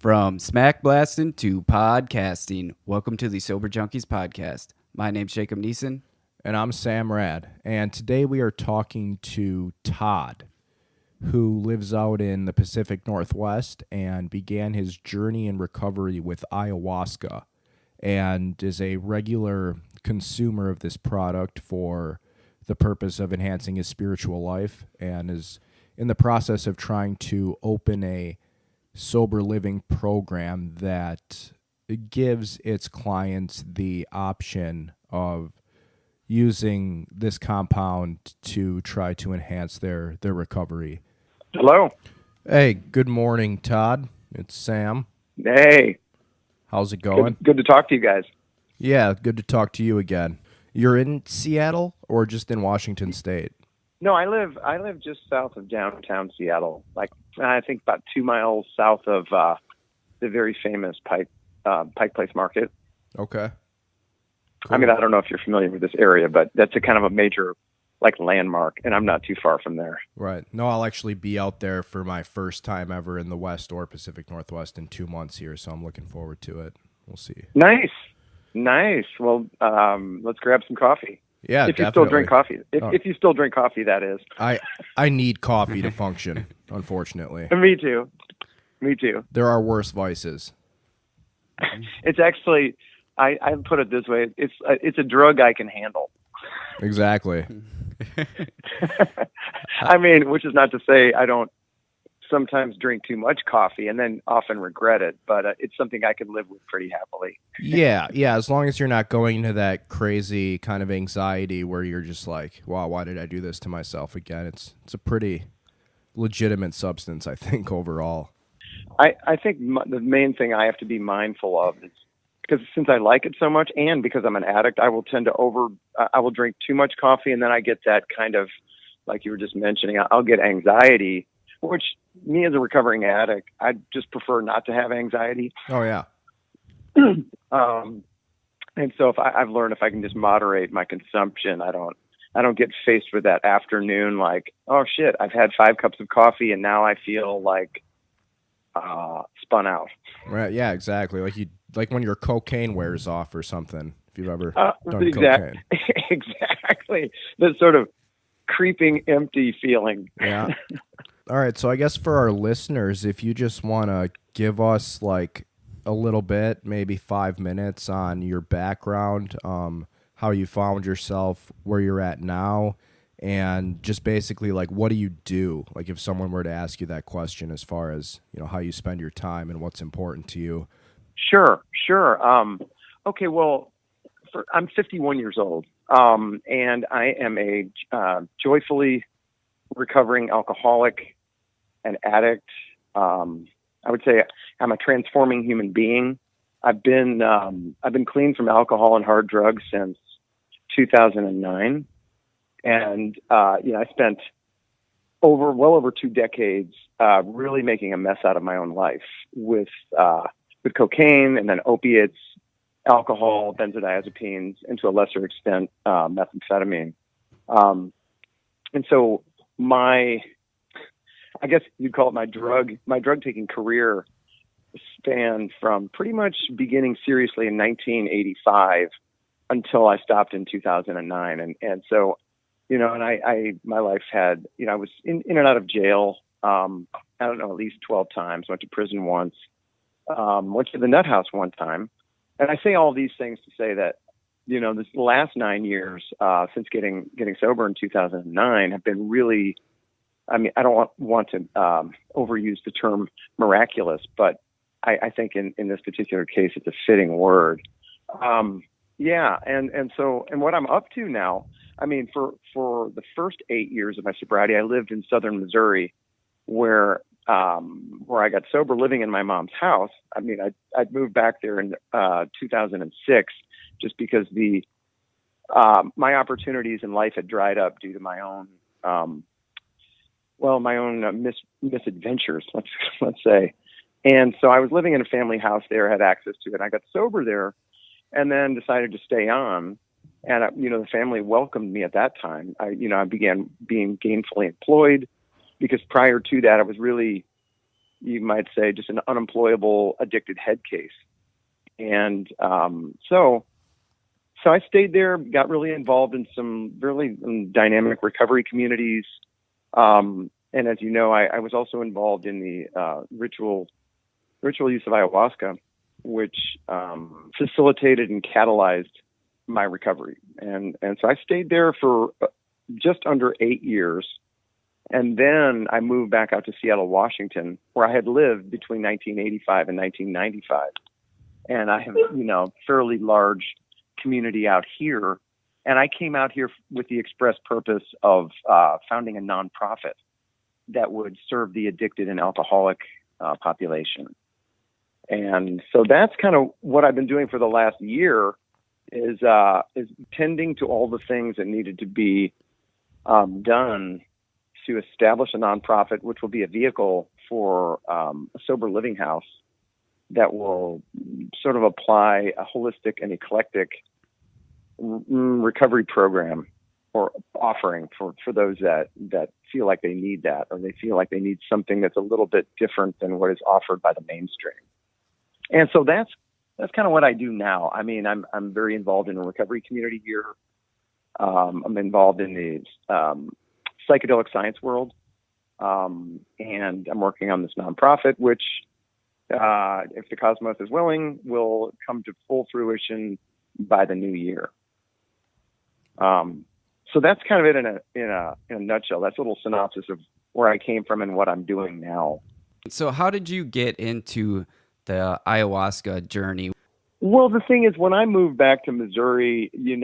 From smack blasting to podcasting, welcome to the Sober Junkies podcast. My name's Jacob Neeson. And I'm Sam Rad. And today we are talking to Todd, who lives out in the Pacific Northwest and began his journey in recovery with ayahuasca and is a regular consumer of this product for the purpose of enhancing his spiritual life and is in the process of trying to open a sober living program that gives its clients the option of using this compound to try to enhance their recovery. Hello. Hey, good morning, Todd. It's Sam. Hey. How's it going? Good to talk to you guys. Yeah, good to talk to you again. You're in Seattle or just in Washington State? No, I live just south of downtown Seattle, like I think about 2 miles south of the very famous Pike Place Market. Okay. Cool. I mean, I don't know if you're familiar with this area, but that's a kind of a major landmark, and I'm not too far from there. Right. No, I'll actually be out there for my first time ever in the West or Pacific Northwest in 2 months here, so I'm looking forward to it. We'll see. Nice. Well, let's grab some coffee. Yeah, if definitely. You still drink coffee. If you still drink coffee, that is. I need coffee to function, unfortunately. Me too. There are worse vices. It's actually, I put it this way: it's a drug I can handle. Exactly. I mean, which is not to say I don't sometimes drink too much coffee and then often regret it, but it's something I can live with pretty happily. Yeah, as long as you're not going into that crazy kind of anxiety where you're just like, wow, why did I do this to myself again? It's a pretty legitimate substance, I think, overall. I think the main thing I have to be mindful of is, because since I like it so much and because I'm an addict, I will tend to I will drink too much coffee, and then I get that kind of, like you were just mentioning, I'll get anxiety, which me as a recovering addict, I just prefer not to have anxiety. Oh, yeah. And so I've learned if I can just moderate my consumption, I don't get faced with that afternoon like, oh shit, I've had 5 cups of coffee and now I feel like spun out. Right. Yeah, exactly. Like when your cocaine wears off or something, if you've ever done cocaine. Exactly. That sort of creeping empty feeling. Yeah. All right, so I guess for our listeners, if you just want to give us like a little bit, maybe 5 minutes on your background, how you found yourself where you're at now, and just basically like what do you do? Like if someone were to ask you that question as far as, how you spend your time and what's important to you. Sure. Okay, well, I'm 51 years old, and I am a joyfully recovering alcoholic, an addict. I would say I'm a transforming human being. I've been clean from alcohol and hard drugs since 2009, and I spent well over 2 decades really making a mess out of my own life with cocaine and then opiates, alcohol, benzodiazepines, and to a lesser extent methamphetamine. And so I guess you'd call it my drug taking career spanned from pretty much beginning seriously in 1985 until I stopped in 2009. And so, and my life had, I was in and out of jail, I don't know, at least 12 times, went to prison once, went to the nut house one time. And I say all these things to say that, this last 9 years, since getting sober in 2009 have been really, I mean, I don't want to overuse the term miraculous, but I think in this particular case, it's a fitting word. Yeah. And what I'm up to now, I mean, for the first 8 years of my sobriety, I lived in southern Missouri where I got sober living in my mom's house. I mean, I'd moved back there in 2006 just because my opportunities in life had dried up due to my own misadventures, let's say. And so I was living in a family house there, had access to it. I got sober there and then decided to stay on. And, the family welcomed me at that time. I began being gainfully employed because prior to that, I was really you might say, just an unemployable, addicted head case. And so I stayed there, got really involved in some really dynamic recovery communities. And as you know, I was also involved in the ritual use of ayahuasca, which facilitated and catalyzed my recovery. And so I stayed there for just under 8 years. And then I moved back out to Seattle, Washington, where I had lived between 1985 and 1995. And I have, fairly large community out here. And I came out here with the express purpose of founding a nonprofit that would serve the addicted and alcoholic population. And so that's kind of what I've been doing for the last year is tending to all the things that needed to be done to establish a nonprofit, which will be a vehicle for a sober living house that will sort of apply a holistic and eclectic recovery program or offering for those that feel like they need that, or they feel like they need something that's a little bit different than what is offered by the mainstream. And so that's kind of what I do now. I mean, I'm very involved in a recovery community here. I'm involved in the psychedelic science world, and I'm working on this nonprofit, which, if the cosmos is willing, will come to full fruition by the new year. So that's kind of it in a nutshell. That's a little synopsis of where I came from and what I'm doing now. So how did you get into the ayahuasca journey? Well, the thing is, when I moved back to Missouri, in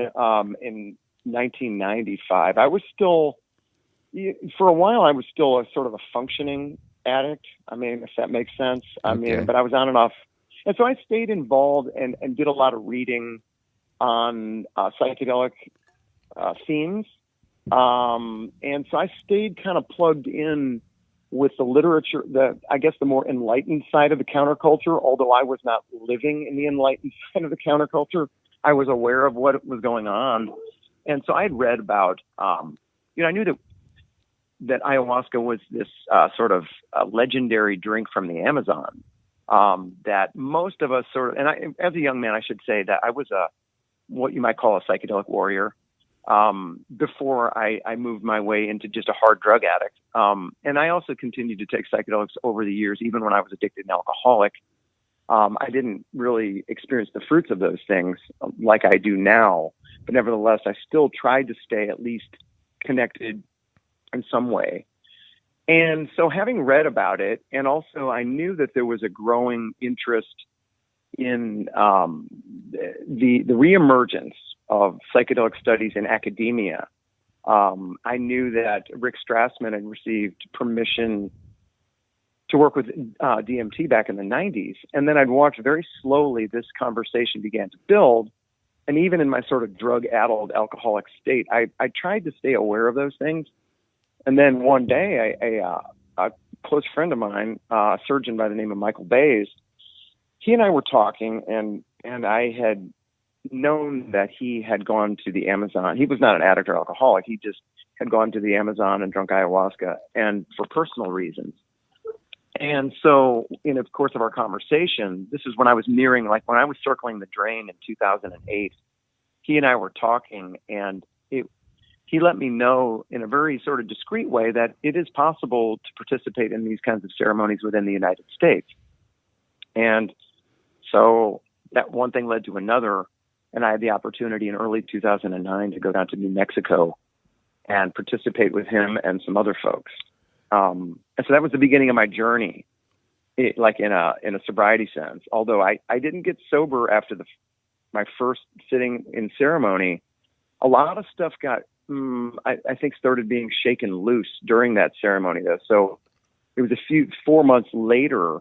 1995, I was still, for a while, I was still a sort of a functioning addict. I mean, if that makes sense. I mean, but I was on and off. And so I stayed involved and did a lot of reading on psychedelic themes. And so I stayed kind of plugged in with the literature, I guess the more enlightened side of the counterculture. Although I was not living in the enlightened side of the counterculture, I was aware of what was going on. And so I had read about, I knew that ayahuasca was this sort of legendary drink from the Amazon, that most of us and as a young man, I should say that I was what you might call a psychedelic warrior. Before I moved my way into just a hard drug addict. And I also continued to take psychedelics over the years, even when I was addicted and alcoholic. I didn't really experience the fruits of those things like I do now, but nevertheless, I still tried to stay at least connected in some way. And so having read about it, and also I knew that there was a growing interest in the reemergence of psychedelic studies in academia. I knew that Rick Strassman had received permission to work with DMT back in the 90s. And then I'd watched very slowly this conversation began to build. And even in my sort of drug-addled alcoholic state, I tried to stay aware of those things. And then one day, a close friend of mine, a surgeon by the name of Michael Bays, he and I were talking, and I had known that he had gone to the Amazon. He was not an addict or alcoholic. He just had gone to the Amazon and drunk ayahuasca, and for personal reasons. And so in the course of our conversation, this is when I was nearing, like when I was circling the drain in 2008, he and I were talking, and he let me know in a very sort of discreet way that it is possible to participate in these kinds of ceremonies within the United States. And so that one thing led to another. And I had the opportunity in early 2009 to go down to New Mexico and participate with him and some other folks. And so that was the beginning of my journey, like in a sobriety sense. Although I didn't get sober after my first sitting in ceremony, a lot of stuff got, I think, started being shaken loose during that ceremony, though. So it was 4 months later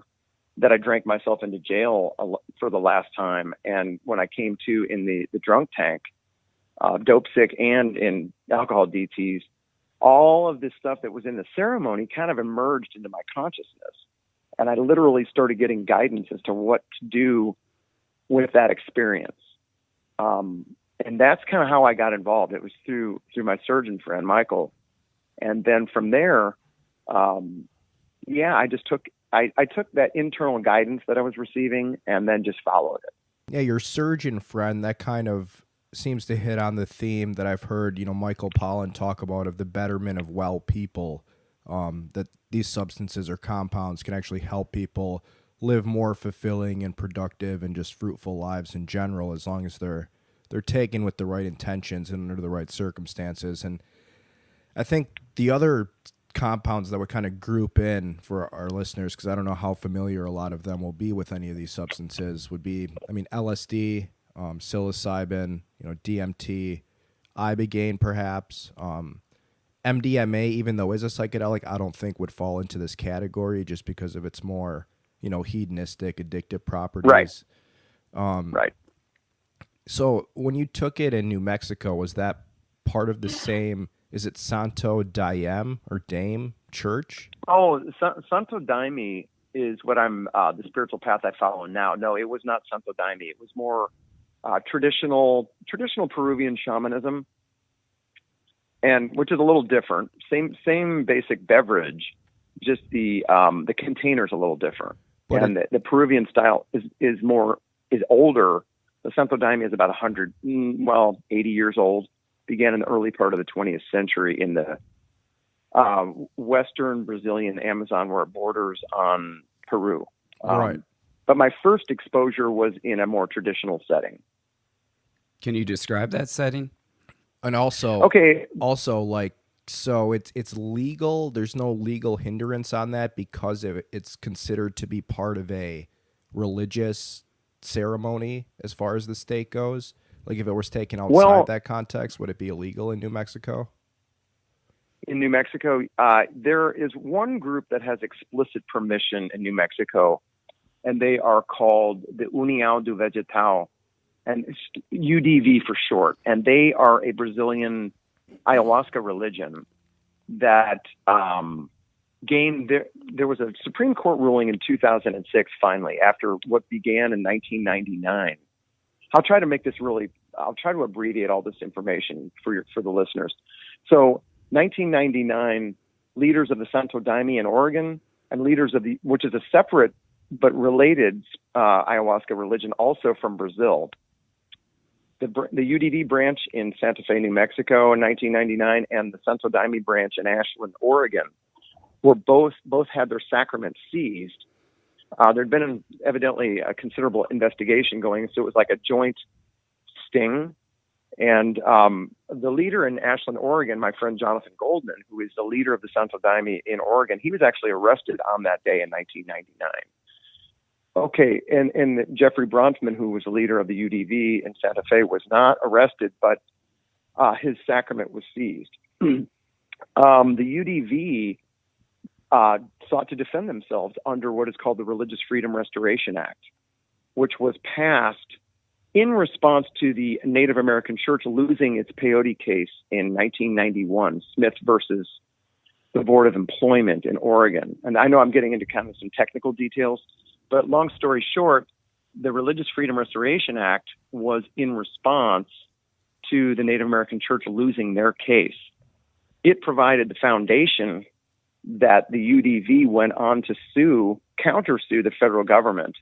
that I drank myself into jail for the last time. And when I came to in the drunk tank, dope sick and in alcohol DTs, all of this stuff that was in the ceremony kind of emerged into my consciousness. And I literally started getting guidance as to what to do with that experience. And that's kind of how I got involved. It was through my surgeon friend, Michael. And then from there, I I took that internal guidance that I was receiving and then just followed it. Yeah, your surgeon friend, that kind of seems to hit on the theme that I've heard, Michael Pollan talk about of the betterment of well people, that these substances or compounds can actually help people live more fulfilling and productive and just fruitful lives in general, as long as they're taken with the right intentions and under the right circumstances. And I think the other compounds that would kind of group in for our listeners, because I don't know how familiar a lot of them will be with any of these substances, would be, LSD, psilocybin, DMT, ibogaine perhaps, MDMA, even though is a psychedelic, I don't think would fall into this category just because of its more, hedonistic, addictive properties. Right. So when you took it in New Mexico, was that part of the same, is it Santo Daime or Dame Church? Oh, Santo Daime is what I'm, the spiritual path I follow now. No, it was not Santo Daime. It was more traditional Peruvian shamanism, and which is a little different. Same basic beverage, just the container's a little different. But and the Peruvian style is older. The Santo Daime is about 80 years old. Began in the early part of the 20th century in the western Brazilian Amazon, where it borders on Peru. Right. But my first exposure was in a more traditional setting. Can you describe that setting? And also, so it's legal. There's no legal hindrance on that because it's considered to be part of a religious ceremony as far as the state goes. Like if it was taken outside that context, would it be illegal in New Mexico? In New Mexico, there is one group that has explicit permission in New Mexico, and they are called the União do Vegetal, and UDV for short. And they are a Brazilian ayahuasca religion that gained there was a Supreme Court ruling in 2006, finally, after what began in 1999. I'll try to abbreviate all this information for the listeners. So 1999, leaders of the Santo Daime in Oregon and leaders of which is a separate but related ayahuasca religion also from Brazil. The UDD branch in Santa Fe, New Mexico in 1999 and the Santo Daime branch in Ashland, Oregon were both had their sacraments seized. There'd been evidently a considerable investigation going, so it was like a joint sting. And the leader in Ashland, Oregon, my friend Jonathan Goldman, who is the leader of the Santo Daime in Oregon, he was actually arrested on that day in 1999. Okay, and Jeffrey Bronfman, who was the leader of the UDV in Santa Fe, was not arrested, but his sacrament was seized. The UDV sought to defend themselves under what is called the Religious Freedom Restoration Act, which was passed in response to the Native American Church losing its peyote case in 1991, Smith versus the Board of Employment in Oregon. And I know I'm getting into kind of some technical details, but long story short, the Religious Freedom Restoration Act was in response to the Native American Church losing their case. It provided the foundation that the UDV went on to countersue the federal government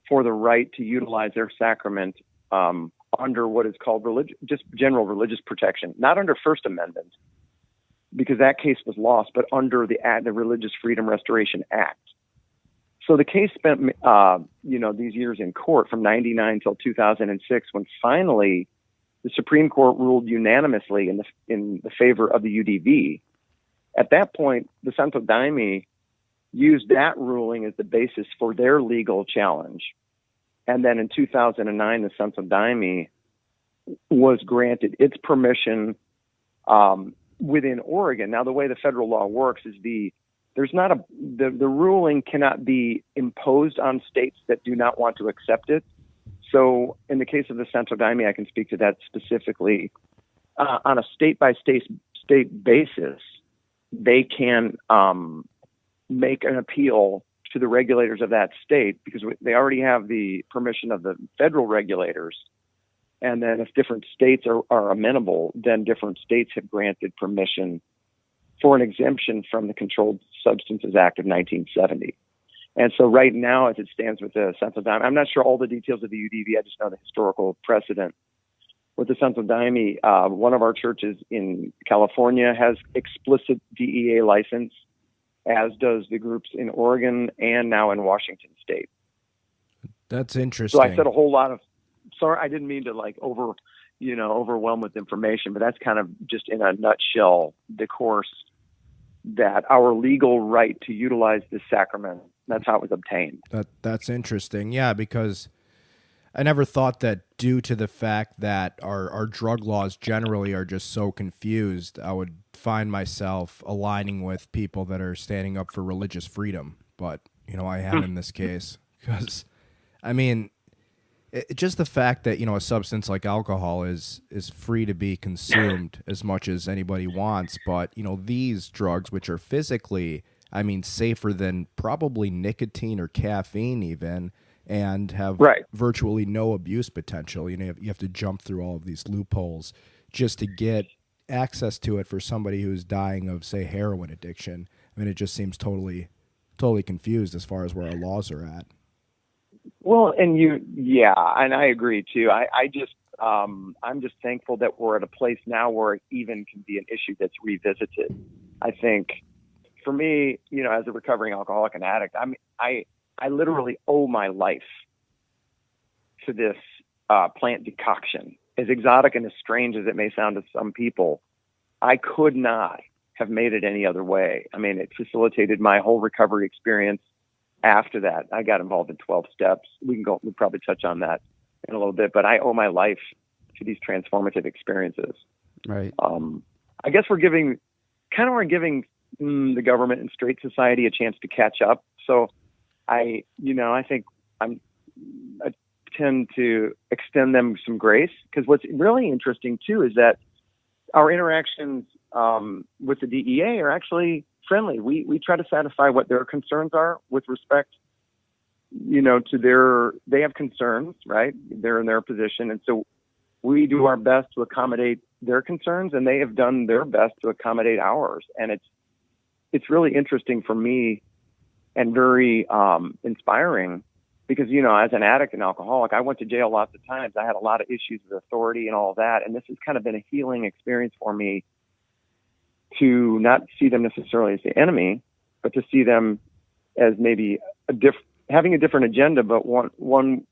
for the right to utilize their sacrament under what is called just general religious protection, not under First Amendment, because that case was lost, but under the Religious Freedom Restoration Act. So the case spent, these years in court from 99 till 2006, when finally the Supreme Court ruled unanimously in the favor of the UDV. At that point, the Santo Daime used that ruling as the basis for their legal challenge. And then in 2009, the Santo Daime was granted its permission within Oregon. Now, the way the federal law works is the ruling cannot be imposed on states that do not want to accept it. So in the case of the Santo Daime, I can speak to that specifically. On a state-by-state basis, they can make an appeal to the regulators of that state because they already have the permission of the federal regulators. And then if different states are amenable, then different states have granted permission for an exemption from the Controlled Substances Act of 1970. And so right now, as it stands with the Sensodime, I'm not sure all the details of the UDV. I just know the historical precedent. With the Sensodime, one of our churches in California has explicit DEA license, as does the groups in Oregon and now in Washington State. That's interesting. So I said a whole lot of, sorry, I didn't mean to like overwhelm with information, but that's kind of just in a nutshell the course that our legal right to utilize this sacrament, that's how it was obtained. That's interesting. Yeah, because I never thought that due to the fact that our drug laws generally are just so confused, I would find myself aligning with people that are standing up for religious freedom. But, I am in this case because, just the fact that, a substance like alcohol is free to be consumed as much as anybody wants. But, these drugs, which are physically, safer than probably nicotine or caffeine even, and have virtually no abuse potential. You have to jump through all of these loopholes just to get access to it for somebody who's dying of, say, heroin addiction. It just seems totally confused as far as where our laws are at. Well, and and I agree too. I'm just thankful that we're at a place now where it even can be an issue that's revisited. I think for me, as a recovering alcoholic and addict, I literally owe my life to this plant decoction. As exotic and as strange as it may sound to some people, I could not have made it any other way. It facilitated my whole recovery experience. After that, I got involved in 12 steps. We'll probably touch on that in a little bit, but I owe my life to these transformative experiences. Right. I guess we're giving the government and straight society a chance to catch up. So I think I tend to extend them some grace, because what's really interesting too is that our interactions with the DEA are actually friendly. We try to satisfy what their concerns are with respect, to they have concerns, right? They're in their position. And so we do our best to accommodate their concerns, and they have done their best to accommodate ours. And it's really interesting for me and very inspiring, because, as an addict and alcoholic, I went to jail lots of times. I had a lot of issues with authority and all of that. And this has kind of been a healing experience for me to not see them necessarily as the enemy, but to see them as maybe having a different agenda, but one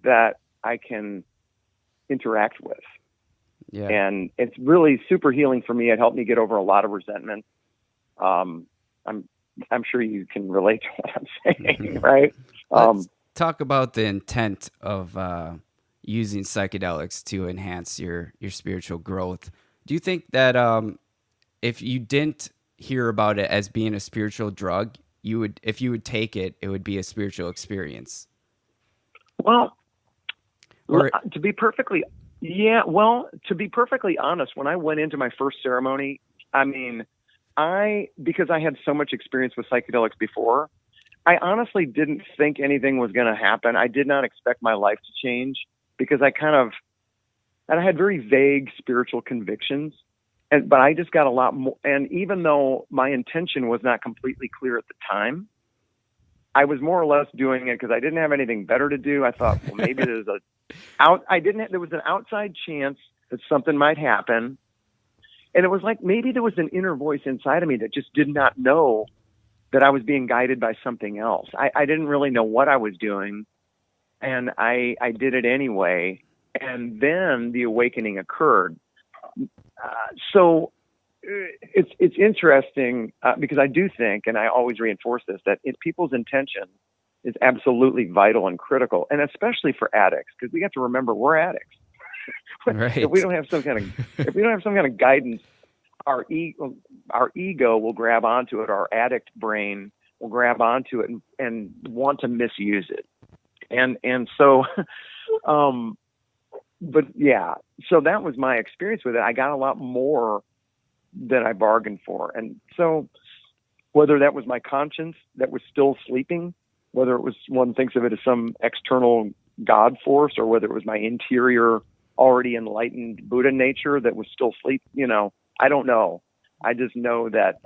that I can interact with. Yeah. And it's really super healing for me. It helped me get over a lot of resentment. I'm sure you can relate to what I'm saying, right? Let's talk about the intent of using psychedelics to enhance your spiritual growth. Do you think that if you didn't hear about it as being a spiritual drug, if you would take it, it would be a spiritual experience? Well, to be perfectly honest, when I went into my first ceremony, because I had so much experience with psychedelics before, I honestly didn't think anything was going to happen. I did not expect my life to change, because I had very vague spiritual convictions. But I just got a lot more. And even though my intention was not completely clear at the time, I was more or less doing it because I didn't have anything better to do. I thought, well, maybe there was an outside chance that something might happen. And it was like, maybe there was an inner voice inside of me that just did not know that I was being guided by something else. I didn't really know what I was doing, and I did it anyway. And then the awakening occurred. So it's interesting because I do think, and I always reinforce this, that people's intention is absolutely vital and critical, and especially for addicts, because we have to remember we're addicts. Right. If we don't have some kind of guidance, our ego will grab onto it. Our addict brain will grab onto it and want to misuse it. And so, but yeah, so that was my experience with it. I got a lot more than I bargained for. And so whether that was my conscience that was still sleeping, whether it was, one thinks of it as some external God force, or whether it was my interior, already enlightened Buddha nature that was still asleep, I don't know. I just know that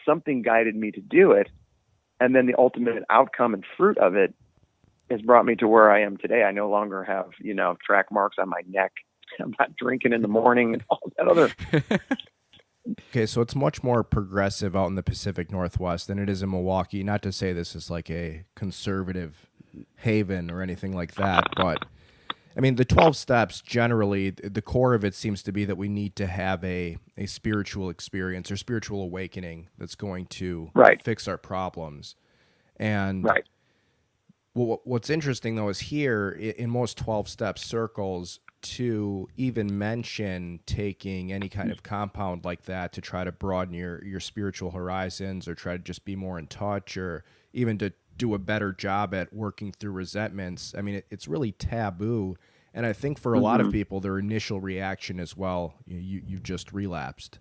something guided me to do it. And then the ultimate outcome and fruit of it has brought me to where I am today. I no longer have, track marks on my neck. I'm not drinking in the morning and all that other. Okay, so it's much more progressive out in the Pacific Northwest than it is in Milwaukee. Not to say this is like a conservative haven or anything like that, but I mean, the 12 steps, generally, the core of it seems to be that we need to have a spiritual experience or spiritual awakening that's going to fix our problems. And what's interesting, though, is here in most 12-step circles, to even mention taking any kind of compound like that to try to broaden your spiritual horizons or try to just be more in touch or even to do a better job at working through resentments. I mean, it's really taboo. And I think for a lot of people, their initial reaction is, well, you just relapsed.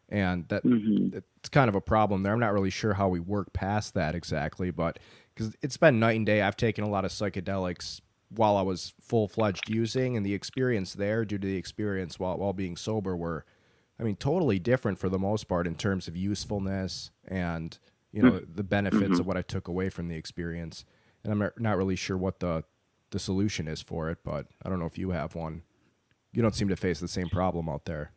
And it's kind of a problem there. I'm not really sure how we work past that exactly, but because it's been night and day. I've taken a lot of psychedelics while I was full-fledged using, and the experience there due to the experience while being sober were, I mean, totally different for the most part in terms of usefulness and, the benefits of what I took away from the experience. And I'm not really sure what the solution is for it, but I don't know if you have one. You don't seem to face the same problem out there.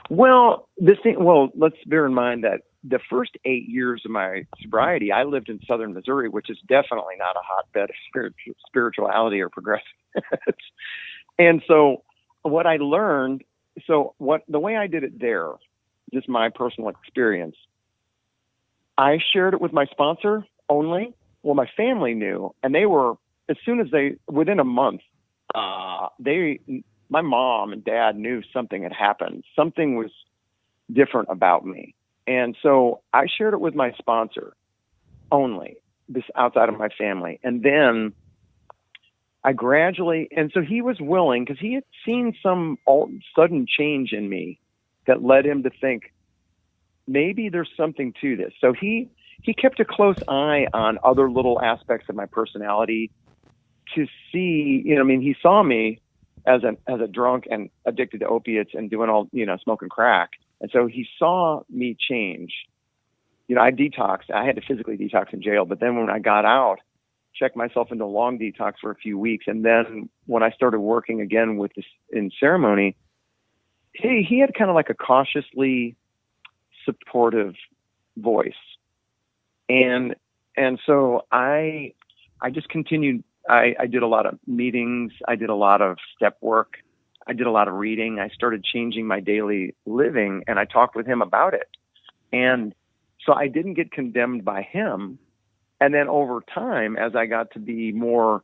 Well, let's bear in mind that the first 8 years of my sobriety, I lived in southern Missouri, which is definitely not a hotbed of spirituality or progressive. And so what I learned, the way I did it there, just my personal experience, I shared it with my sponsor only. Well, my family knew, and they were, within a month, my mom and dad knew something had happened. Something was different about me. And so I shared it with my sponsor only, this outside of my family. And then I gradually, and so he was willing, because he had seen some sudden change in me that led him to think, maybe there's something to this. So he kept a close eye on other little aspects of my personality to see, he saw me as a drunk and addicted to opiates and doing all, smoking crack. And so he saw me change. I detoxed. I had to physically detox in jail, but then when I got out, checked myself into a long detox for a few weeks. And then when I started working again with this in ceremony, he had kind of like a cautiously supportive voice. And so I just continued. I did a lot of meetings. I did a lot of step work. I did a lot of reading. I started changing my daily living, and I talked with him about it. And so I didn't get condemned by him. And then over time, as I got to be more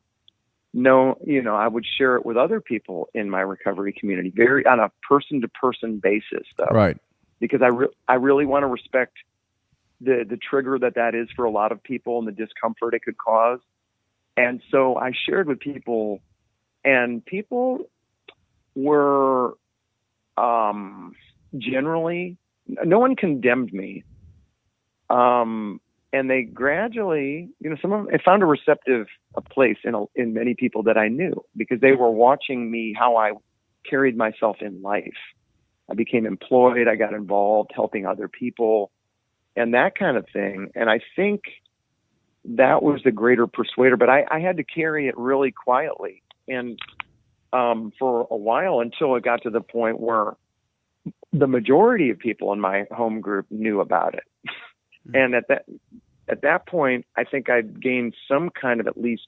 known, I would share it with other people in my recovery community, very on a person-to-person basis, though. Right. Because I really want to respect the trigger that is for a lot of people and the discomfort it could cause. And so I shared with people, and people were generally, no one condemned me. And they gradually, some of them, I found a place in many people that I knew, because they were watching me, how I carried myself in life. I became employed. I got involved helping other people and that kind of thing. And I think that was the greater persuader, but I had to carry it really quietly. And for a while, until it got to the point where the majority of people in my home group knew about it. And at that point, I think I'd gained some kind of, at least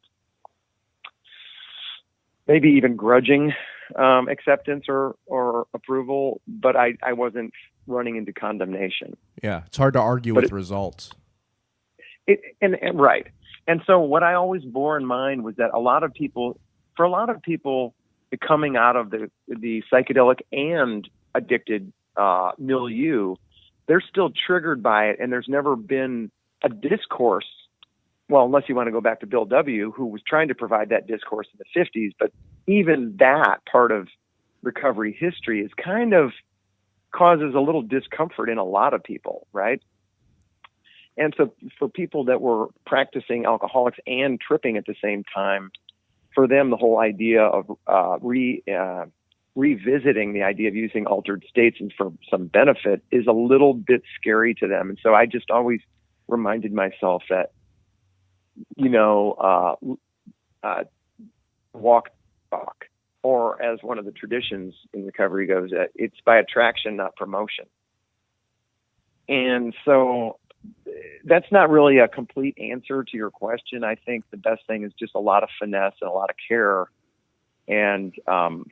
maybe even grudging acceptance or approval, but I wasn't running into condemnation. Yeah, it's hard to argue with results. Right. And so what I always bore in mind was that for a lot of people coming out of the psychedelic and addicted milieu, they're still triggered by it, and there's never been a discourse. Well, unless you want to go back to Bill W., who was trying to provide that discourse in the 50s, but even that part of recovery history is kind of causes a little discomfort in a lot of people, right? And so for people that were practicing alcoholics and tripping at the same time, for them, the whole idea of revisiting the idea of using altered states and for some benefit is a little bit scary to them. And so I just always reminded myself that, walk, talk, or as one of the traditions in recovery goes, it's by attraction, not promotion. And so that's not really a complete answer to your question. I think the best thing is just a lot of finesse and a lot of care. And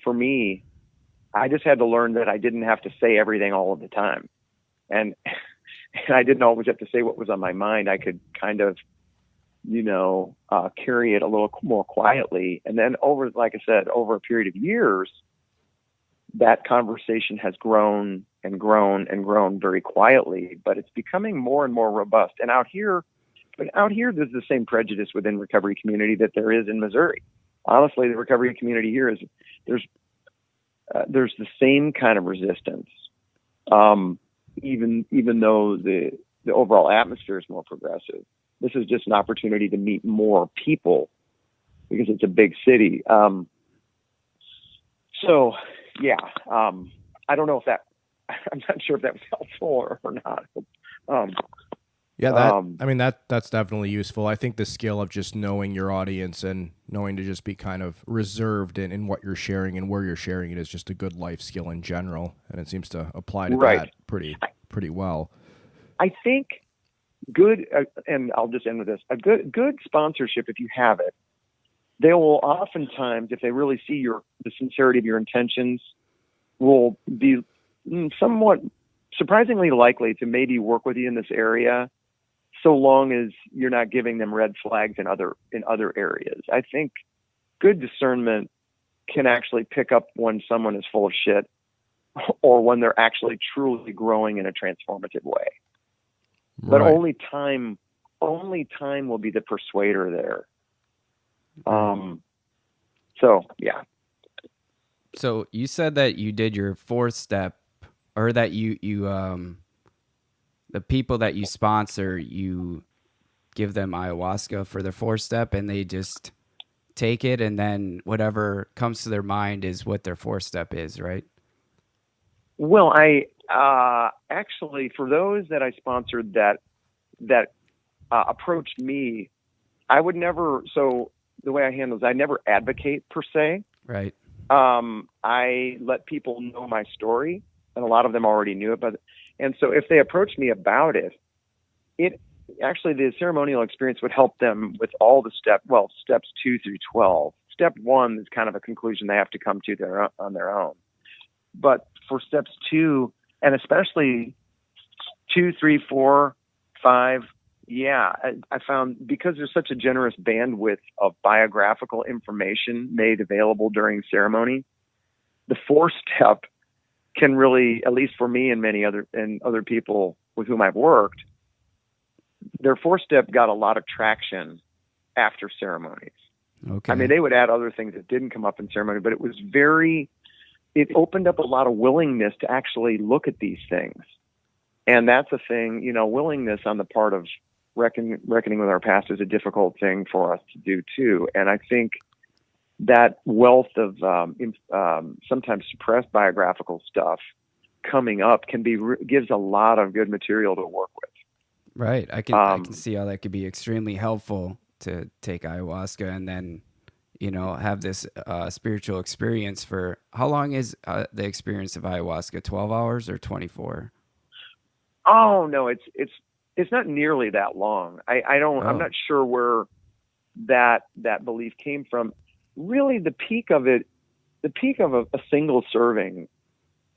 for me, I just had to learn that I didn't have to say everything all of the time. And I didn't always have to say what was on my mind. I could kind of, carry it a little more quietly. And then like I said, over a period of years, that conversation has grown and grown and grown very quietly, but it's becoming more and more robust. And out here, there's the same prejudice within recovery community that there is in Missouri. Honestly, the recovery community here there's the same kind of resistance, even though the overall atmosphere is more progressive. This is just an opportunity to meet more people because it's a big city. I don't know if I'm not sure if that was helpful or not. That's definitely useful. I think the skill of just knowing your audience and knowing to just be kind of reserved in what you're sharing and where you're sharing it is just a good life skill in general, and it seems to apply to that pretty well. I think good, and I'll just end with this: a good sponsorship, if you have it, they will oftentimes, if they really see the sincerity of your intentions, will be somewhat surprisingly likely to maybe work with you in this area, so long as you're not giving them red flags in other areas. I think good discernment can actually pick up when someone is full of shit or when they're actually truly growing in a transformative way. Right. But only time will be the persuader there. So you said that you did your 4th step, or that you the people that you sponsor, you give them ayahuasca for their 4th step, and they just take it, and then whatever comes to their mind is what their 4th step is, right? Well, I actually, for those that I sponsored that approached me, I would never. So the way I handle it is I never advocate per se. Right. I let people know my story, and a lot of them already knew it. And so if they approached me about it actually, the ceremonial experience would help them with all the steps 2 through 12. Step 1 is kind of a conclusion they have to come to on their own. But for steps 2, and especially 2, 3, 4, 5, I found because there's such a generous bandwidth of biographical information made available during ceremony, the 4th step can really, at least for me and many other people with whom I've worked, their 4th step got a lot of traction after ceremonies. Okay. I mean, they would add other things that didn't come up in ceremony, but it opened up a lot of willingness to actually look at these things. And that's a thing, willingness on the part of reckoning with our past is a difficult thing for us to do too. And I think that wealth of sometimes suppressed biographical stuff coming up gives a lot of good material to work with. Right. I can see how that could be extremely helpful to take ayahuasca and then, have this spiritual experience for how long is the experience of ayahuasca? 12 hours or 24? Oh no, it's not nearly that long. I'm not sure where that belief came from. Really, the peak of a single serving,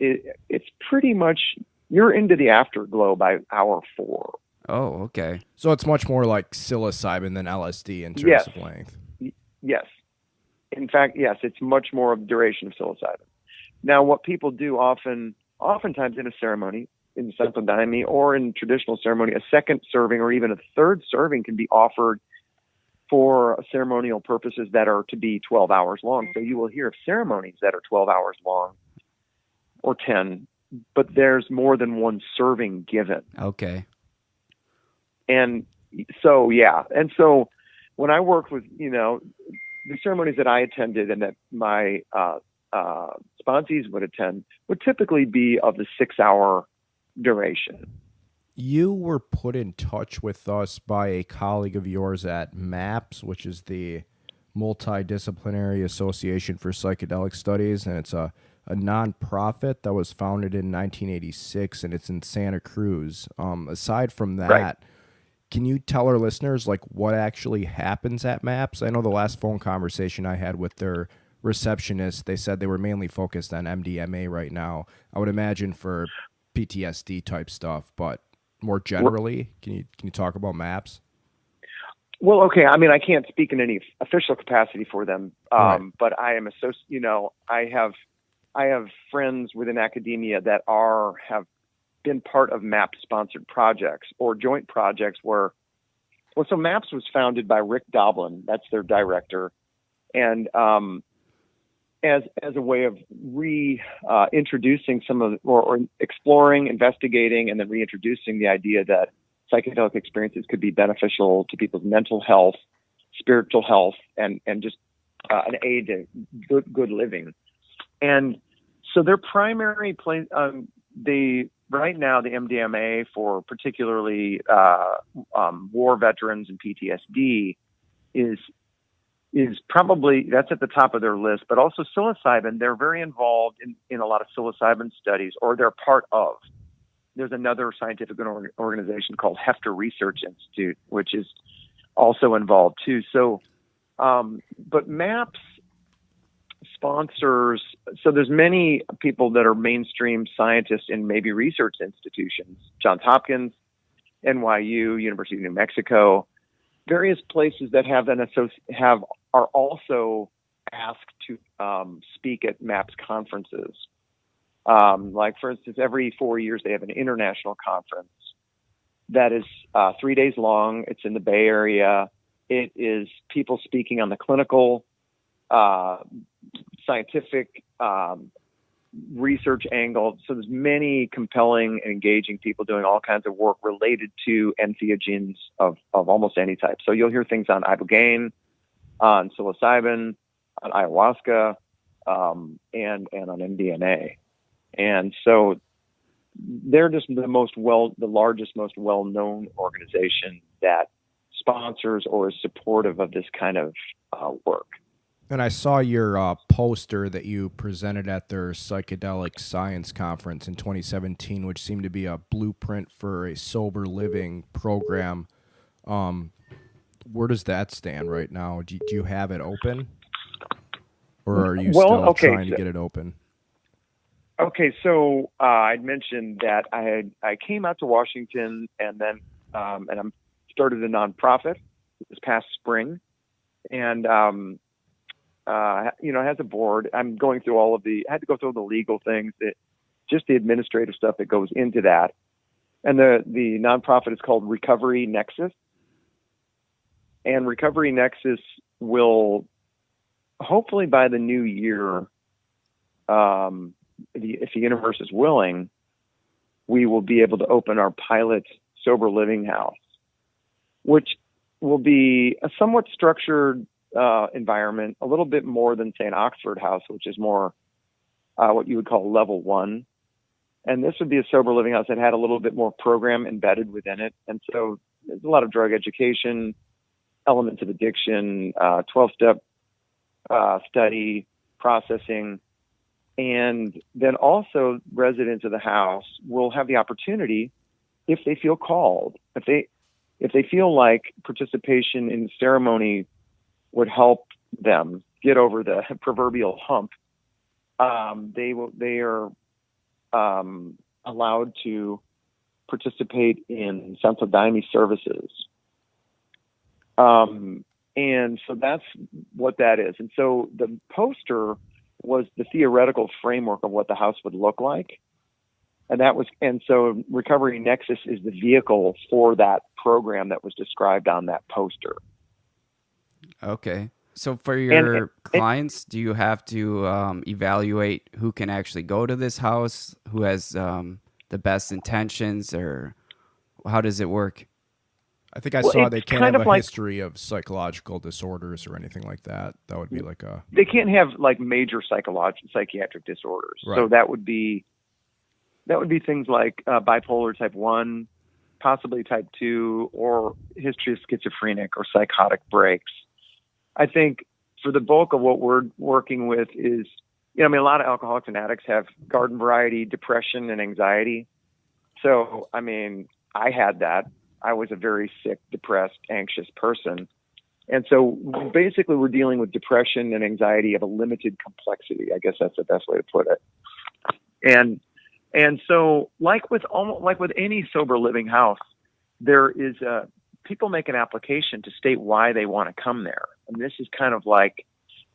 it's pretty much you're into the afterglow by hour 4. Oh, okay. So it's much more like psilocybin than LSD in terms of length. Yes. In fact, yes, it's much more of duration of psilocybin. Now, what people do oftentimes in a ceremony, in Santo-Daime or in traditional ceremony, a second serving or even a third serving can be offered for ceremonial purposes that are to be 12 hours long. So you will hear of ceremonies that are 12 hours long or 10, but there's more than one serving given. Okay. And so, And so when I worked with, the ceremonies that I attended and that my sponsees would attend would typically be of the 6-hour duration. You were put in touch with us by a colleague of yours at MAPS, which is the Multidisciplinary Association for Psychedelic Studies, and it's a nonprofit that was founded in 1986, and it's in Santa Cruz. Aside from that, Right. can you tell our listeners like what actually happens at MAPS? I know the last phone conversation I had with their receptionist, they said they were mainly focused on MDMA right now. I would imagine for PTSD type stuff, but more generally, can you talk about MAPS? Well, okay. I mean, I can't speak in any official capacity for them, Right. but I am I have friends within academia that have been part of MAPS sponsored projects or joint projects so MAPS was founded by Rick Doblin, that's their director, and as a way of reintroducing or exploring, investigating, and then reintroducing the idea that psychedelic experiences could be beneficial to people's mental health, spiritual health, and just an aid to good living. And so their primary place, right now, the MDMA for particularly war veterans and PTSD is probably, that's at the top of their list, but also psilocybin. They're very involved in a lot of psilocybin studies, or they're part of. There's another scientific organization called Hefter Research Institute, which is also involved too. So, but MAPS sponsors, so there's many people that are mainstream scientists in maybe research institutions, Johns Hopkins, NYU, University of New Mexico, various places that are also asked to speak at MAPS conferences. Like, for instance, every 4 years they have an international conference that is 3 days long. It's in the Bay Area. It is people speaking on the clinical, scientific, research angle. So there's many compelling and engaging people doing all kinds of work related to entheogens of almost any type. So you'll hear things on ibogaine, on psilocybin, on ayahuasca, and on MDMA. And so they're just the largest, most well-known organization that sponsors or is supportive of this kind of work. And I saw your poster that you presented at their psychedelic science conference in 2017, which seemed to be a blueprint for a sober living program. Where does that stand right now? Do you have it open? Or are you still trying to get it open? Okay, so I'd mentioned that I came out to Washington and then and I started a nonprofit this past spring, and it has a board. I'm going through I had to go through all the legal things, just the administrative stuff that goes into that. And the nonprofit is called Recovery Nexus, and Recovery Nexus will hopefully by the new year, if the universe is willing, we will be able to open our pilot sober living house, which will be a somewhat structured environment, a little bit more than, say, an Oxford house, which is more what you would call level one. And this would be a sober living house that had a little bit more program embedded within it. And so there's a lot of drug education, elements of addiction, 12-step study, processing. And then also residents of the house will have the opportunity, if they feel called, if they feel like participation in the ceremony would help them get over the proverbial hump, they are allowed to participate in sensodymy services. And so that's what that is. And so the poster was the theoretical framework of what the house would look like. And so Recovery Nexus is the vehicle for that program that was described on that poster. Okay. So for your clients, do you have to evaluate who can actually go to this house, who has the best intentions, or how does it work? I think I saw they can't have a history of psychological disorders or anything like that. That would be like a... They can't have like major psychiatric disorders. Right. So that would be things like bipolar type 1, possibly type 2, or history of schizophrenic or psychotic breaks. I think for the bulk of what we're working with is, a lot of alcoholics and addicts have garden variety depression and anxiety. So, I had that. I was a very sick, depressed, anxious person. And so basically we're dealing with depression and anxiety of a limited complexity. I guess that's the best way to put it. And so like with any sober living house, there is people make an application to state why they want to come there. And this is kind of like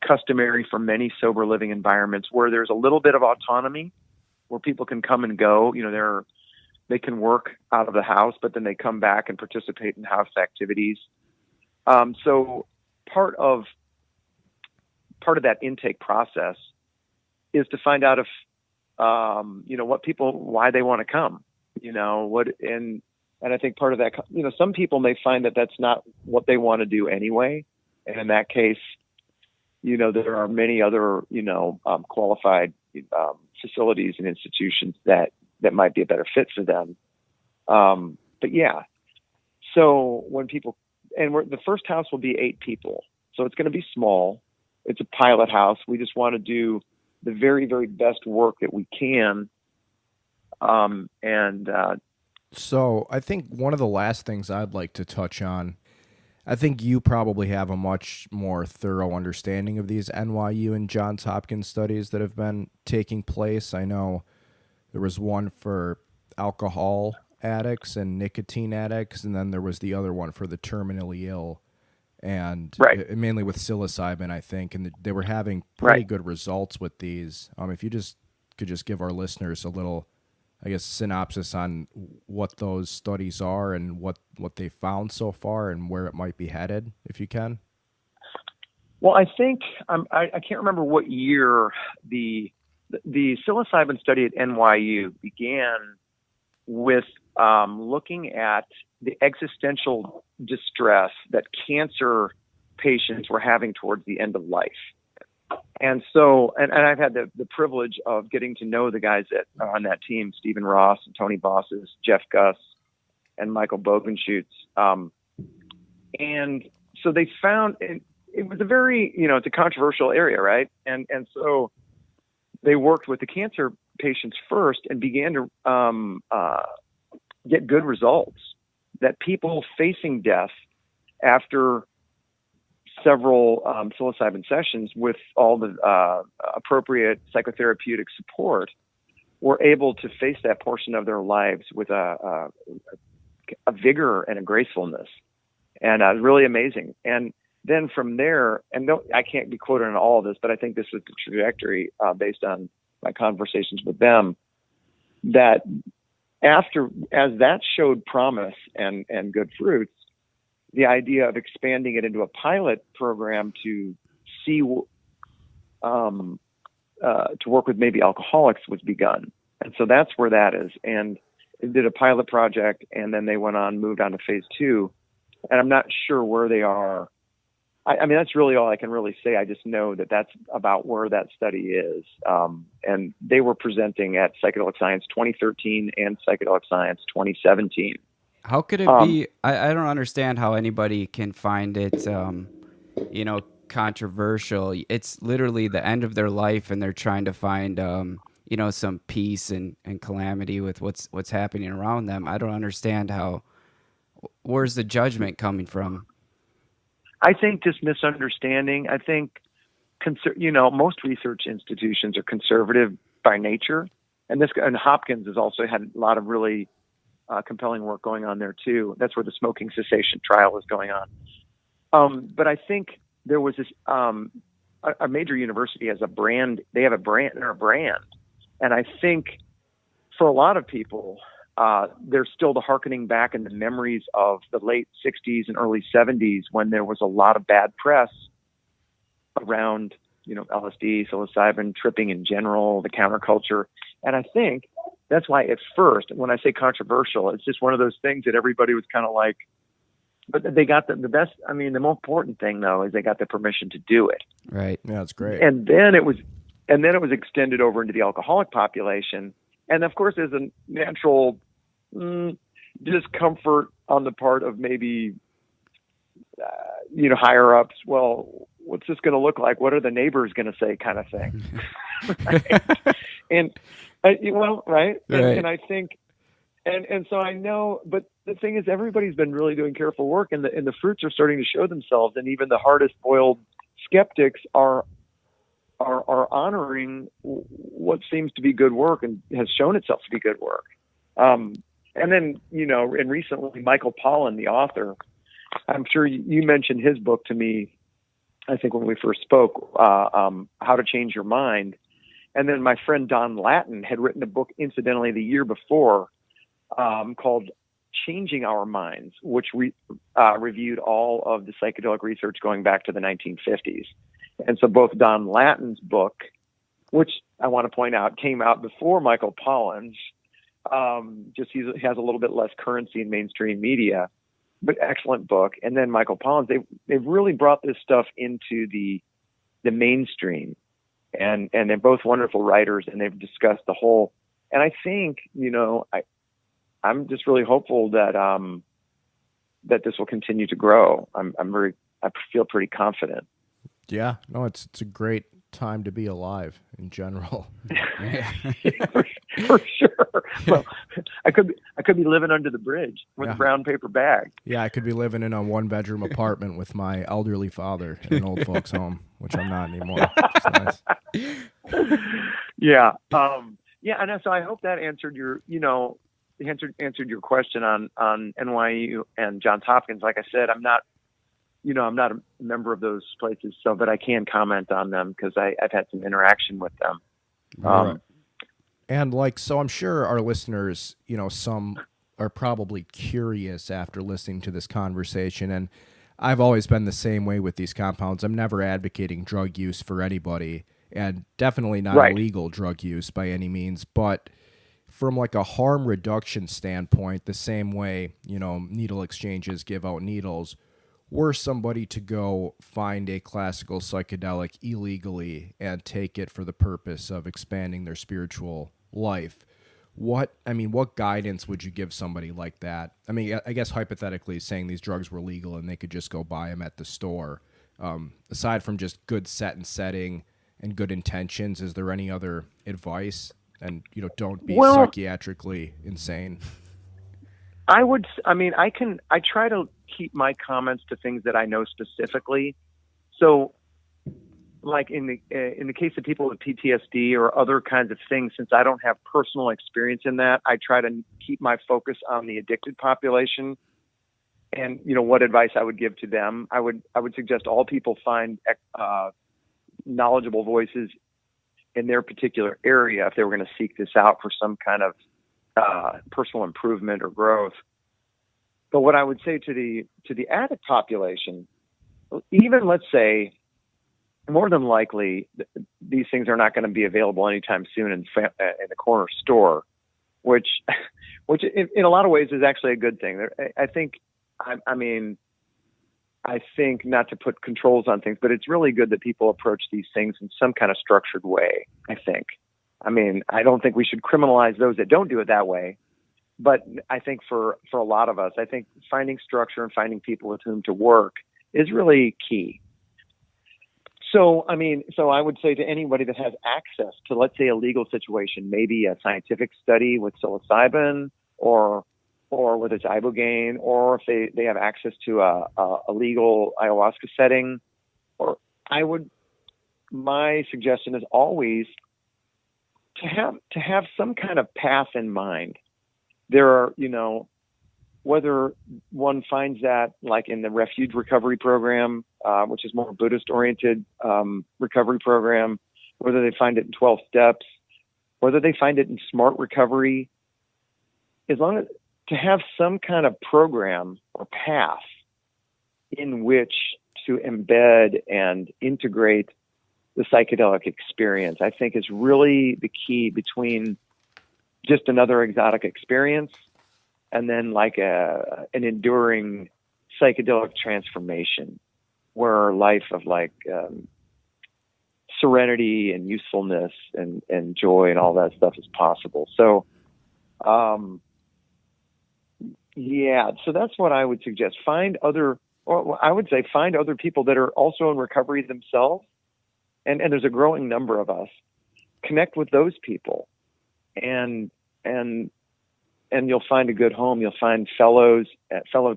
customary for many sober living environments where there's a little bit of autonomy, where people can come and go. They can work out of the house, but then they come back and participate in house activities. So part of that intake process is to find out if, why they want to come, and I think part of that, some people may find that that's not what they want to do anyway. And in that case, there are many other, qualified facilities and institutions that might be a better fit for them. But yeah, so when people, the first house will be 8 people. So it's going to be small. It's a pilot house. We just want to do the very, very best work that we can. So I think one of the last things I'd like to touch on, I think you probably have a much more thorough understanding of these NYU and Johns Hopkins studies that have been taking place. I know there was one for alcohol addicts and nicotine addicts, and then there was the other one for the terminally ill, and mainly with psilocybin, I think, and they were having pretty good results with these. If you could just give our listeners a little, I guess, synopsis on what those studies are and what they found so far and where it might be headed, if you can. Well, I think I can't remember what year the psilocybin study at NYU began with looking at the existential distress that cancer patients were having towards the end of life. And so, and I've had the privilege of getting to know the guys on that team, Stephen Ross and Tony Bosses, Jeff Gus, and Michael Bogenschutz. And so they found, it was a very, it's a controversial area, right? And so they worked with the cancer patients first and began to get good results, that people facing death after several psilocybin sessions with all the appropriate psychotherapeutic support were able to face that portion of their lives with a vigor and a gracefulness. And it was really amazing. And then from there, and I can't be quoted on all of this, but I think this was the trajectory based on my conversations with them, that as that showed promise and good fruits, the idea of expanding it into a pilot program to see, to work with maybe alcoholics was begun. And so that's where that is. And they did a pilot project, and then they moved on to phase 2. And I'm not sure where they are. I mean, that's really all I can really say. I just know that that's about where that study is. And they were presenting at Psychedelic Science 2013 and Psychedelic Science 2017. How could it be? I don't understand how anybody can find it, controversial. It's literally the end of their life, and they're trying to find, some peace and calamity with what's happening around them. I don't understand where's the judgment coming from? I think just misunderstanding. I think, most research institutions are conservative by nature, and Hopkins has also had a lot of really compelling work going on there too. That's where the smoking cessation trial is going on. But I think there was this a major university has a brand. They're a brand, and I think for a lot of people, there's still the hearkening back in the memories of the late 60s and early 70s when there was a lot of bad press around, LSD, psilocybin, tripping in general, the counterculture. And I think that's why at first, when I say controversial, it's just one of those things that everybody was kind of like, but they got the best. I mean, the most important thing though, is they got the permission to do it. Right. Yeah, that's great. And then it was extended over into the alcoholic population. And of course, there's a natural, discomfort on the part of maybe, higher ups. Well, what's this going to look like? What are the neighbors going to say, kind of thing? Right? And right. And I think, and so I know, but the thing is, everybody's been really doing careful work, and the fruits are starting to show themselves. And even the hardest boiled skeptics are honoring what seems to be good work and has shown itself to be good work. And then, and recently Michael Pollan, the author, I'm sure you mentioned his book to me, I think when we first spoke, How to Change Your Mind. And then my friend Don Lattin had written a book, incidentally, the year before, called Changing Our Minds, which reviewed all of the psychedelic research going back to the 1950s. And so both Don Lattin's book, which I want to point out came out before Michael Pollan's, he has a little bit less currency in mainstream media, but excellent book. And then Michael Pollan's, they've really brought this stuff into the mainstream, and they're both wonderful writers, and they've discussed the whole. And I think, I'm just really hopeful that that this will continue to grow. I feel pretty confident. Yeah, no, it's a great time to be alive in general. for sure. Well, I could be living under the bridge with a brown paper bag. Yeah, I could be living in a 1-bedroom apartment with my elderly father in an old folks home, which I'm not anymore. It's nice. Yeah. And so I hope that answered your, answered your question on NYU and Johns Hopkins. Like I said, I'm not a member of those places, but I can comment on them because I've had some interaction with them. Right. And so I'm sure our listeners, some are probably curious after listening to this conversation. And I've always been the same way with these compounds. I'm never advocating drug use for anybody, and definitely not illegal drug use by any means. But from a harm reduction standpoint, the same way, needle exchanges give out needles, were somebody to go find a classical psychedelic illegally and take it for the purpose of expanding their spiritual life, what guidance would you give somebody like that? I mean, I guess hypothetically saying these drugs were legal and they could just go buy them at the store. Aside from just good set and setting and good intentions, is there any other advice? And, don't be psychiatrically insane. I try to keep my comments to things that I know specifically. So, like in the case of people with PTSD or other kinds of things, since I don't have personal experience in that, I try to keep my focus on the addicted population. And what advice I would give to them, I would suggest all people find knowledgeable voices in their particular area if they were going to seek this out for some kind of personal improvement or growth. But what I would say to the addict population, even let's say, more than likely, these things are not going to be available anytime soon in the corner store, which in a lot of ways is actually a good thing. I think not to put controls on things, but it's really good that people approach these things in some kind of structured way, I think. I don't think we should criminalize those that don't do it that way. But I think for a lot of us, I think finding structure and finding people with whom to work is really key. So I would say to anybody that has access to, let's say, a legal situation, maybe a scientific study with psilocybin or with its ibogaine, or if they have access to a legal ayahuasca setting, my suggestion is always to have some kind of path in mind. There are, whether one finds that like in the Refuge Recovery Program, which is more Buddhist-oriented recovery program, whether they find it in 12 Steps, whether they find it in Smart Recovery, as long as to have some kind of program or path in which to embed and integrate the psychedelic experience, I think is really the key between just another exotic experience and then like an enduring psychedelic transformation where life of serenity and usefulness and joy and all that stuff is possible. So, Yeah, so that's what I would suggest. I would say find other people that are also in recovery themselves, and there's a growing number of us. Connect with those people, and and you'll find a good home. You'll find fellow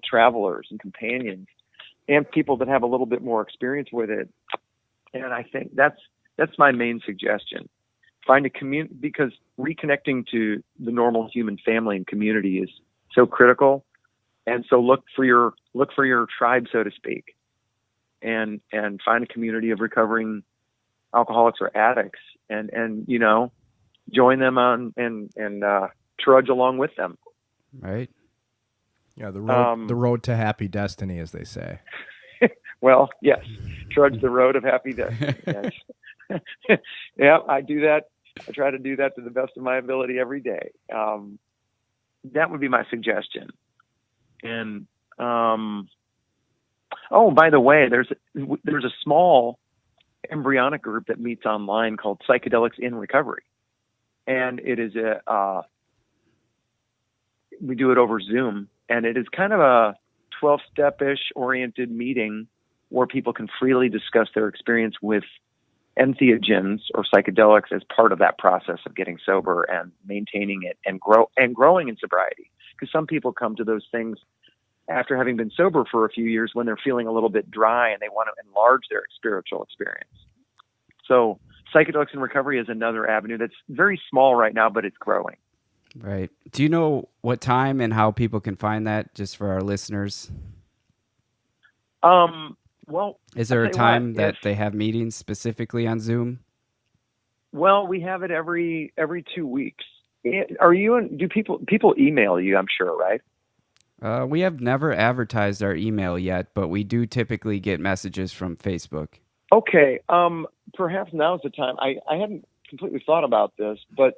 travelers and companions, and people that have a little bit more experience with it. And I think that's my main suggestion. Find a community, because reconnecting to the normal human family and community is so critical. And so look for your tribe, so to speak, and find a community of recovering alcoholics or addicts, and join them on and trudge along with them. Right. Yeah, the road to happy destiny, as they say. Well, yes, trudge the road of happy destiny. Yes. Yeah, I do that. I try to do that to the best of my ability every day. That would be my suggestion. And by the way, there's a small embryonic group that meets online called Psychedelics in Recovery, and it is we do it over Zoom, and it is kind of a 12-step-ish oriented meeting where people can freely discuss their experience with entheogens or psychedelics as part of that process of getting sober and maintaining it and growing in sobriety. Because some people come to those things after having been sober for a few years when they're feeling a little bit dry and they want to enlarge their spiritual experience. So Psychedelics in Recovery is another avenue that's very small right now, but it's growing. Right. Do you know what time and how people can find that, just for our listeners? Well, is there a time that they have meetings specifically on Zoom? Well, we have it every 2 weeks. Do people email you, I'm sure, right? We have never advertised our email yet, but we do typically get messages from Facebook. Okay. Perhaps now's the time. I hadn't completely thought about this, but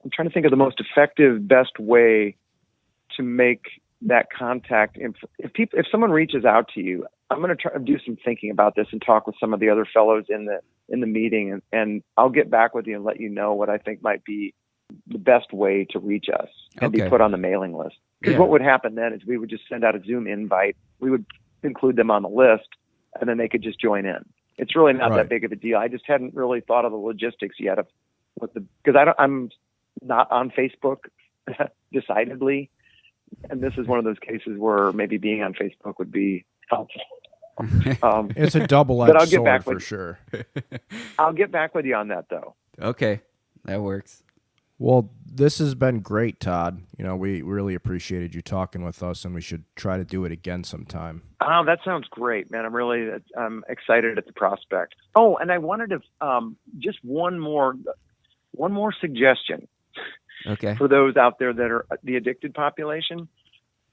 I'm trying to think of the most effective, best way to make that contact. If someone reaches out to you, I'm going to try to do some thinking about this and talk with some of the other fellows in the meeting, and I'll get back with you and let you know what I think might be the best way to reach us and be put on the mailing list. Because what would happen then is we would just send out a Zoom invite. We would include them on the list, and then they could just join in. It's really not that big of a deal. I just hadn't really thought of the logistics yet of because I'm not on Facebook decidedly, and this is one of those cases where maybe being on Facebook would be helpful. It's a double-edged sword for sure. I'll get back with you on that, though. Okay, that works. Well, this has been great, Todd. We really appreciated you talking with us, and we should try to do it again sometime. Oh, that sounds great, man. I'm excited at the prospect. Oh, and I wanted to just one more suggestion. Okay. For those out there that are the addicted population.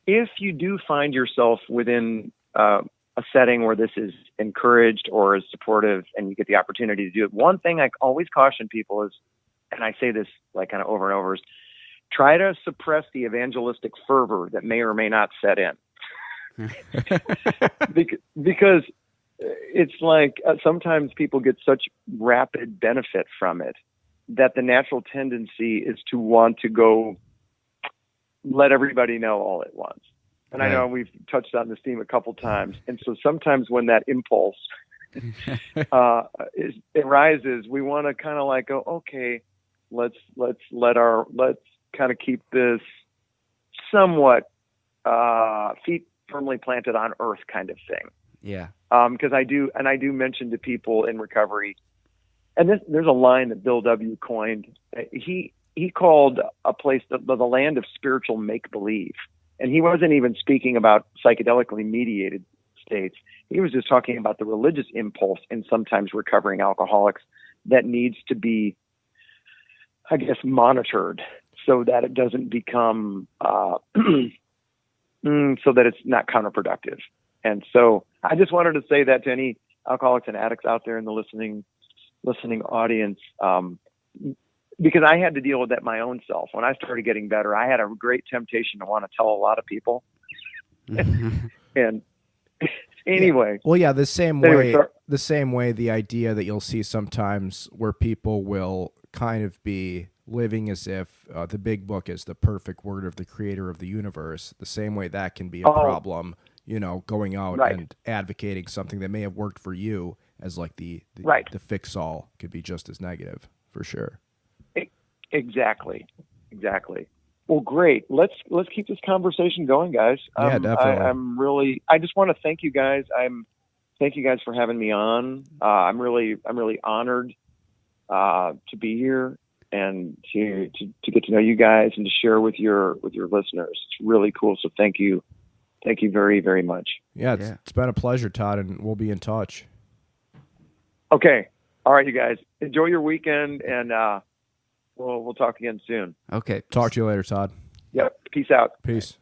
If you do find yourself within a setting where this is encouraged or is supportive and you get the opportunity to do it, one thing I always caution people is, and I say this like kind of over and over, is try to suppress the evangelistic fervor that may or may not set in. Because it's like sometimes people get such rapid benefit from it that the natural tendency is to want to go let everybody know all at once. And I know we've touched on this theme a couple times. And so sometimes when that impulse arises, we want to kind of like go, okay, let's kind of keep this somewhat feet firmly planted on earth kind of thing. Yeah. Because I do mention to people in recovery, and there's a line that Bill W. coined. He called a place the land of spiritual make-believe. And he wasn't even speaking about psychedelically mediated states. He was just talking about the religious impulse in sometimes recovering alcoholics that needs to be, I guess, monitored so that it doesn't become, so that it's not counterproductive. And so I just wanted to say that to any alcoholics and addicts out there in the listening audience, because I had to deal with that my own self. When I started getting better, I had a great temptation to want to tell a lot of people. And anyway. Well, yeah, the same way, the idea that you'll see sometimes where people will kind of be living as if the big book is the perfect word of the creator of the universe, the same way that can be a problem, going out and advocating something that may have worked for you as like the fix-all could be just as negative, for sure. Exactly. Well, great. Let's keep this conversation going, guys. Yeah, definitely. I just want to thank you guys. Thank you guys for having me on. I'm really honored to be here and to get to know you guys and to share with your listeners. It's really cool. So thank you very, very much. Yeah, it's been a pleasure, Todd, and we'll be in touch. Okay. All right, you guys. Enjoy your weekend, and we'll talk again soon. Okay. Talk to you later, Todd. Yep. Peace out. Peace.